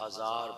1000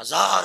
1000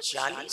40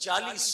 40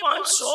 500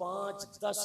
5-10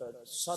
100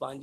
5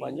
5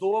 2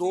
2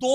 2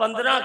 15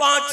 8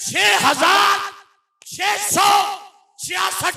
6666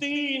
3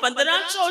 1500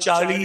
40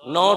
9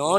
9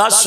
10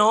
9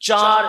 4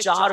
4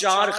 4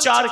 4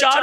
4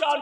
4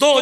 2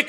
1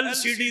LCD